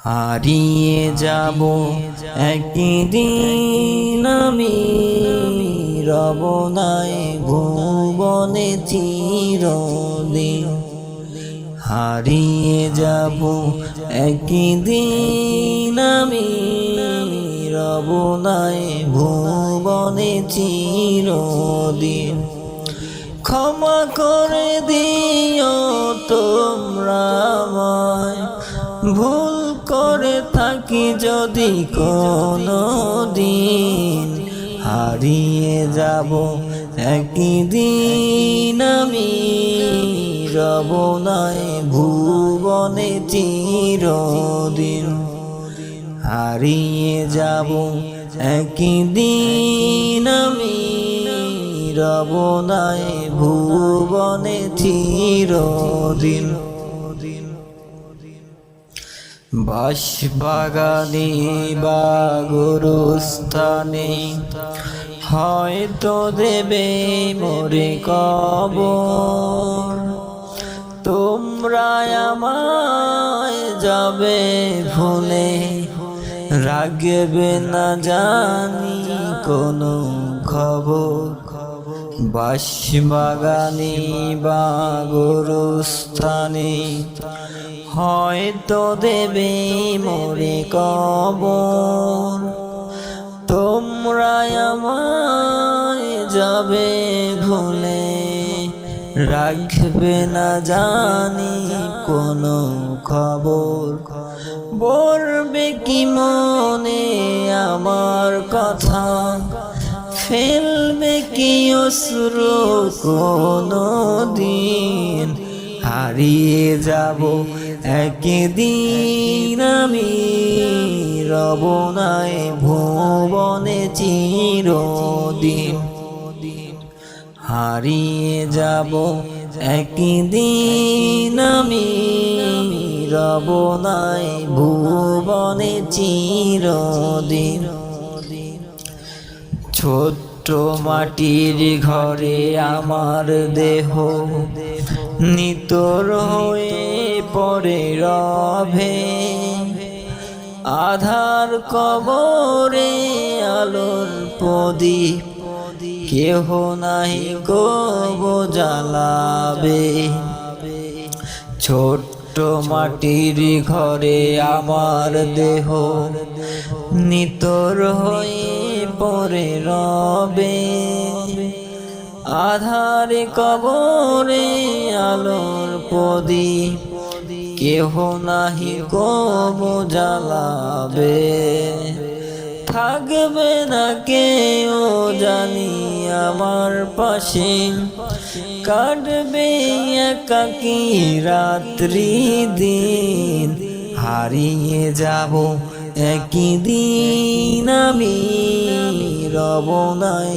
হারিয়ে যাব একদিন আমি, রব নাই ভুবনে চিরদিন। হারিয়ে যাব একদিন আমি, রব নাই ভুবনে চিরদিন। ক্ষমা করে দিও তোমরা আমায়, ভুল করে থাকি যদি কোনো দিন। হারিয়ে যাব একদিন আমি, রব নাই ভুবনে চিরদিন। হারিয়ে যাব একদিন আমি, রব নাই ভুবনে চিরদিন। বাঁশবাগানে বা গোরস্থানে হয়তো দেবে মোরে কবর। তোমরা আমায় যাবে ভুলে, রাখবে না জানি কোনো খবর। বাঁশবাগানে বা গোরস্থানে হয়তো দেবে মোরে কবর। তোমরা আমায় যাবে ভুলে, রাখবে না জানি কোনো খবর। বলবে কি মনে আমার কথা, ফেলবে কি অশ্রু কোনো দিন। হারিয়ে যাব একদিন আমি, রব নাই ভুবনে চিরদিন। হারিয়ে যাব একদিন আমি, রব নাই ভুবনে চিরদিন। ছোট্ট মাটির ঘরে আমার দেহ নিতর হয়ে পড়ে রবে। আধার কবরে আলোর প্রদীপ কেহ নাই গো জ্বালাবে। ছোট্ট মাটির ঘরে আমার দেহ নিতর হয়ে পড়ে রবে। আধার কবরে আলোর প্রদীপ কেহ নাহি গো জ্বালাবে। থাকবে না কেউ জানি আমার পাশে, কাটবে একাকী রাত্রি দিন। হারিয়ে যাব একদিন আমি, রব নাই